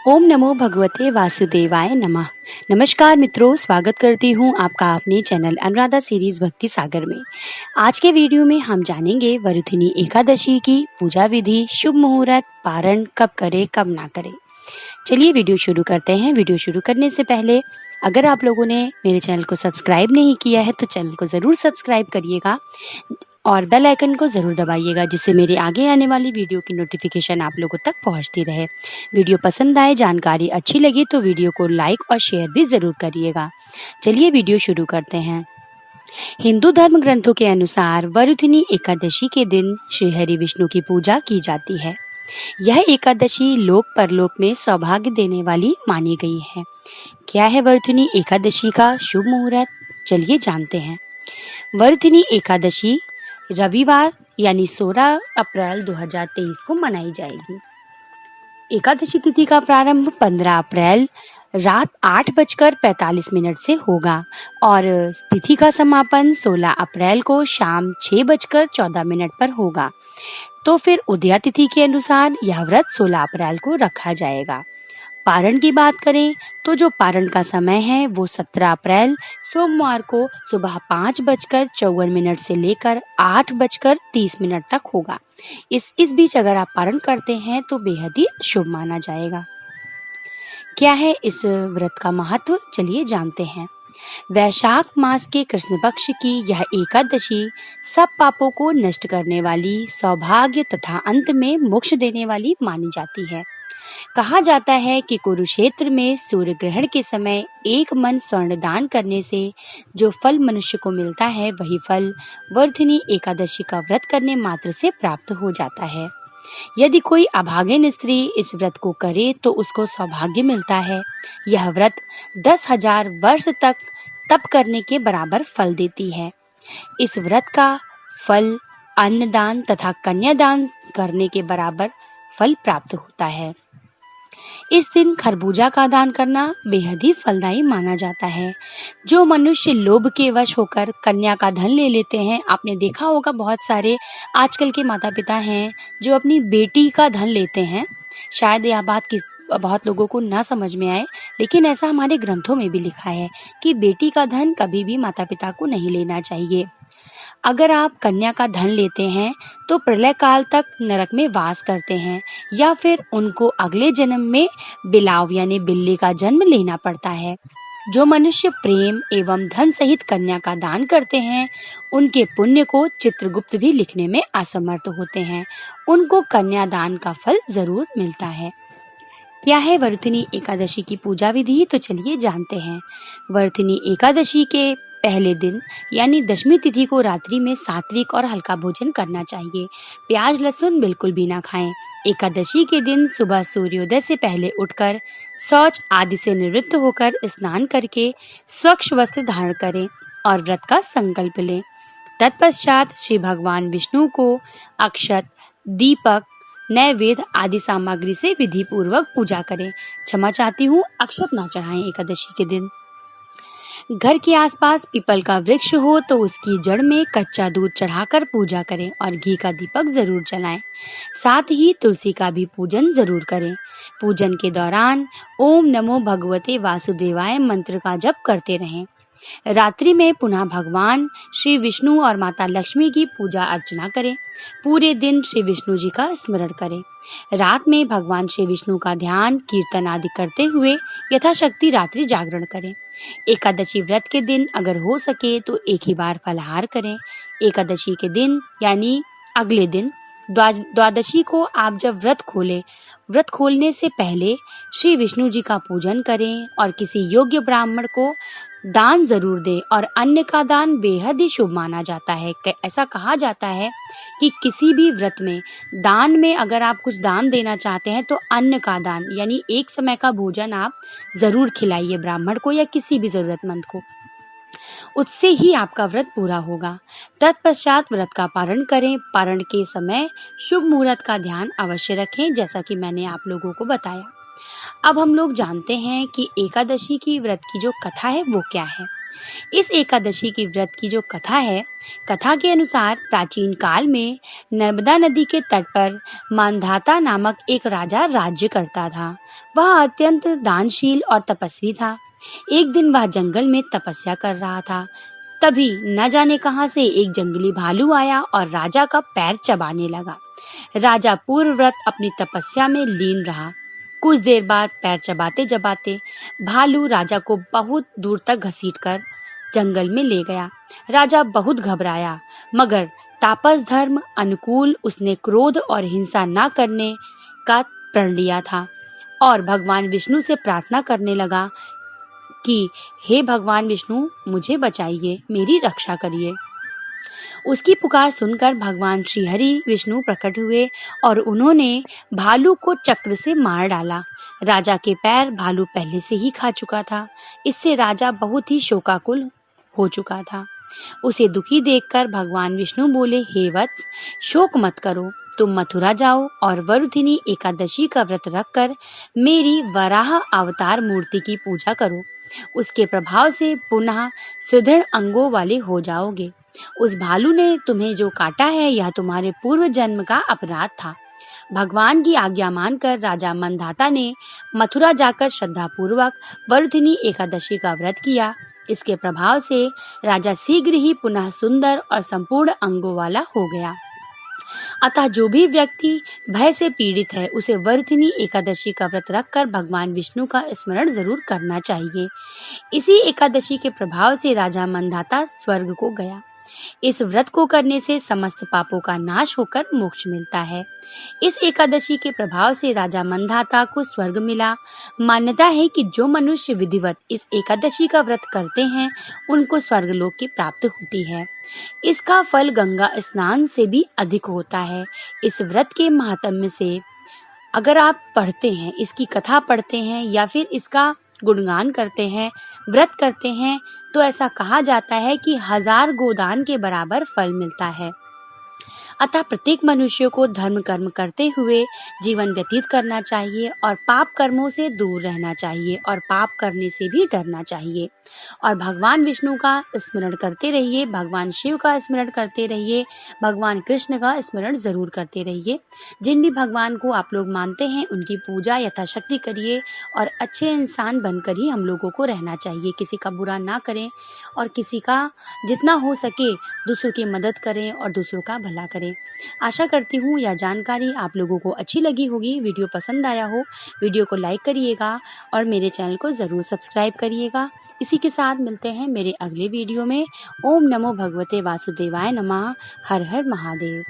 ओम नमो भगवते वासुदेवाय नमः। नमस्कार मित्रों, स्वागत करती हूँ आपका अपने चैनल अनुराधा सीरीज भक्ति सागर में। आज के वीडियो में हम जानेंगे वरुथिनी एकादशी की पूजा विधि, शुभ मुहूर्त, पारण कब करें कब ना करें। चलिए वीडियो शुरू करते हैं। वीडियो शुरू करने से पहले अगर आप लोगों ने मेरे चैनल को सब्सक्राइब नहीं किया है तो चैनल को ज़रूर सब्सक्राइब करिएगा और बेल आइकन को ज़रूर दबाइएगा, जिससे मेरे आगे आने वाली वीडियो की नोटिफिकेशन आप लोगों तक पहुंचती रहे। वीडियो पसंद आए, जानकारी अच्छी लगी तो वीडियो को लाइक और शेयर भी ज़रूर करिएगा। चलिए वीडियो शुरू करते हैं। हिंदू धर्म ग्रंथों के अनुसार वरुथिनी एकादशी के दिन श्री हरि विष्णु की पूजा की जाती है। यह एकादशी लोक परलोक में सौभाग्य देने वाली मानी गई है। क्या है वरुथिनी एकादशी का शुभ मुहूर्त, चलिए जानते हैं। वरुथिनी एकादशी रविवार यानी 16 अप्रैल 2023 को मनाई जाएगी। एकादशी तिथि का प्रारंभ 15 अप्रैल रात 8:45 से होगा और तिथि का समापन 16 अप्रैल को शाम 6:14 पर होगा। तो फिर उदया तिथि के अनुसार यह व्रत 16 अप्रैल को रखा जाएगा। पारण की बात करें तो जो पारण का समय है वो 17 अप्रैल सोमवार को सुबह 5:54 से लेकर 8:30 तक होगा। इस बीच अगर आप पारण करते हैं तो बेहद ही शुभ माना जाएगा। क्या है इस व्रत का महत्व, चलिए जानते हैं। वैशाख मास के कृष्ण पक्ष की यह एकादशी सब पापों को नष्ट करने वाली, सौभाग्य तथा अंत में मोक्ष देने वाली मानी जाती है। कहा जाता है कि कुरुक्षेत्र में सूर्य ग्रहण के समय एक मन स्वर्ण दान करने से जो फल मनुष्य को मिलता है, वही फल वरुथिनी एकादशी का व्रत करने मात्र से प्राप्त हो जाता है। यदि कोई अभागिन स्त्री इस व्रत को करे तो उसको सौभाग्य मिलता है। यह व्रत 10,000 वर्ष तक तप करने के बराबर फल देती है। इस व्रत का फल अन्नदान तथा कन्यादान करने के बराबर फल प्राप्त होता है। इस दिन खरबूजा का दान करना बेहद ही फलदायी माना जाता है। जो मनुष्य लोभ के वश होकर कन्या का धन ले लेते हैं, आपने देखा होगा बहुत सारे आजकल के माता पिता हैं जो अपनी बेटी का धन लेते हैं। शायद यह बात की बहुत लोगों को ना समझ में आए, लेकिन ऐसा हमारे ग्रंथों में भी लिखा है कि बेटी का धन कभी भी माता पिता को नहीं लेना चाहिए। अगर आप कन्या का धन लेते हैं तो प्रलय काल तक नरक में वास करते हैं या फिर उनको अगले जन्म में बिलाव यानी बिल्ली का जन्म लेना पड़ता है। जो मनुष्य प्रेम एवं धन सहित कन्या का दान करते हैं, उनके पुण्य को चित्रगुप्त भी लिखने में असमर्थ होते हैं। उनको कन्या दान का फल जरूर मिलता है। क्या है वरुथिनी एकादशी की पूजा विधि, तो चलिए जानते हैं। वरुथिनी एकादशी के पहले दिन यानी दशमी तिथि को रात्रि में सात्विक और हल्का भोजन करना चाहिए। प्याज लहसुन बिल्कुल भी ना खाएं। एकादशी के दिन सुबह सूर्योदय से पहले उठकर शौच आदि से निवृत्त होकर स्नान करके स्वच्छ वस्त्र धारण करें और व्रत का संकल्प लें। तत्पश्चात श्री भगवान विष्णु को अक्षत, दीपक, नैवेद्य आदि सामग्री से विधि पूर्वक पूजा करें। क्षमा चाहती हूँ, अक्षत ना चढ़ाएं एकादशी के दिन। घर के आसपास पीपल का वृक्ष हो तो उसकी जड़ में कच्चा दूध चढ़ाकर पूजा करें और घी का दीपक जरूर जलाएं। साथ ही तुलसी का भी पूजन जरूर करें। पूजन के दौरान ओम नमो भगवते वासुदेवाय मंत्र का जप करते रहें। रात्रि में पुनः भगवान श्री विष्णु और माता लक्ष्मी की पूजा अर्चना करें। पूरे दिन श्री विष्णु जी का स्मरण करें। रात में भगवान श्री विष्णु का ध्यान कीर्तन आदि करते हुए यथाशक्ति रात्रि जागरण करें। एकादशी व्रत के दिन अगर हो सके तो एक ही बार फलाहार करें। एकादशी के दिन यानी अगले दिन द्वादशी को आप जब व्रत खोलने से पहले श्री विष्णु जी का पूजन करें और किसी योग्य ब्राह्मण को दान जरूर दें। और अन्न का दान बेहद ही शुभ माना जाता है। ऐसा कहा जाता है कि किसी भी व्रत में दान में अगर आप कुछ दान देना चाहते हैं तो अन्न का दान यानी एक समय का भोजन आप जरूर खिलाइए ब्राह्मण को या किसी भी जरूरतमंद को। उससे ही आपका व्रत पूरा होगा। तत्पश्चात व्रत का पारण करें। पारण के समय शुभ मुहूर्त का ध्यान अवश्य रखें, जैसा कि मैंने आप लोगों को बताया। अब हम लोग जानते हैं कि एकादशी की व्रत की जो कथा है वो क्या है। इस एकादशी की व्रत की जो कथा है, कथा के अनुसार प्राचीन काल में नर्मदा नदी के तट पर मांधाता नामक एक राजा राज्य करता था। वह अत्यंत दानशील और तपस्वी था। एक दिन वह जंगल में तपस्या कर रहा था। तभी न जाने कहां से एक जंगली भालू आया और राजा का पैर चबाने लगा। राजा पूर्ण व्रत अपनी तपस्या में लीन रहा। कुछ देर बाद पैर चबाते चबाते भालू राजा को बहुत दूर तक घसीटकर जंगल में ले गया। राजा बहुत घबराया, मगर तापस धर्म अनुकूल उसने क्रोध और हिंसा न करने का प्रण लिया था और भगवान विष्णु से प्रार्थना करने लगा कि हे भगवान विष्णु, मुझे बचाइए, मेरी रक्षा करिए। उसकी पुकार सुनकर भगवान श्री हरि विष्णु प्रकट हुए और उन्होंने भालू को चक्र से मार डाला। राजा के पैर भालू पहले से ही खा चुका था। इससे राजा बहुत ही शोकाकुल हो चुका था। उसे दुखी देखकर भगवान विष्णु बोले, हे वत्स, शोक मत करो, तुम मथुरा जाओ और वरुथिनी एकादशी का व्रत रखकर मेरी वराह अवतार मूर्ति की पूजा करो। उसके प्रभाव से पुनः सुदृढ़ अंगों वाले हो जाओगे। उस भालू ने तुम्हें जो काटा है, यह तुम्हारे पूर्व जन्म का अपराध था। भगवान की आज्ञा मानकर राजा मंधाता ने मथुरा जाकर श्रद्धा पूर्वक वरुथिनी एकादशी का व्रत किया। इसके प्रभाव से राजा शीघ्र ही पुनः सुंदर और संपूर्ण अंगों वाला हो गया। अतः जो भी व्यक्ति भय से पीड़ित है, उसे वरुथिनी एकादशी का व्रत रखकर भगवान विष्णु का स्मरण जरूर करना चाहिए। इसी एकादशी के प्रभाव से राजा मंधाता स्वर्ग को गया। इस व्रत को करने से समस्त पापों का नाश होकर मोक्ष मिलता है। इस एकादशी के प्रभाव से राजा मंधाता को स्वर्ग मिला। मान्यता है कि जो मनुष्य विधिवत इस एकादशी का व्रत करते हैं, उनको स्वर्गलोक की प्राप्ति होती है। इसका फल गंगा स्नान से भी अधिक होता है। इस व्रत के महात्म्य से अगर आप पढ़ते हैं, इसकी कथा पढ़ते हैं या फिर इसका गुणगान करते हैं, व्रत करते हैं, तो ऐसा कहा जाता है कि 1000 गोदान के बराबर फल मिलता है। अतः प्रत्येक मनुष्य को धर्म कर्म करते हुए जीवन व्यतीत करना चाहिए और पाप कर्मों से दूर रहना चाहिए और पाप करने से भी डरना चाहिए। और भगवान विष्णु का स्मरण करते रहिए, भगवान शिव का स्मरण करते रहिए, भगवान कृष्ण का स्मरण जरूर करते रहिए। जिन भी भगवान को आप लोग मानते हैं, उनकी पूजा यथाशक्ति करिए और अच्छे इंसान बनकर ही हम लोगों को रहना चाहिए। किसी का बुरा ना करें और किसी का जितना हो सके दूसरों की मदद करें और दूसरों का भला करें। आशा करती हूँ यह जानकारी आप लोगों को अच्छी लगी होगी। वीडियो पसंद आया हो, वीडियो को लाइक करिएगा और मेरे चैनल को जरूर सब्सक्राइब करिएगा। इसी के साथ मिलते हैं मेरे अगले वीडियो में। ओम नमो भगवते वासुदेवाय नमः। हर हर महादेव।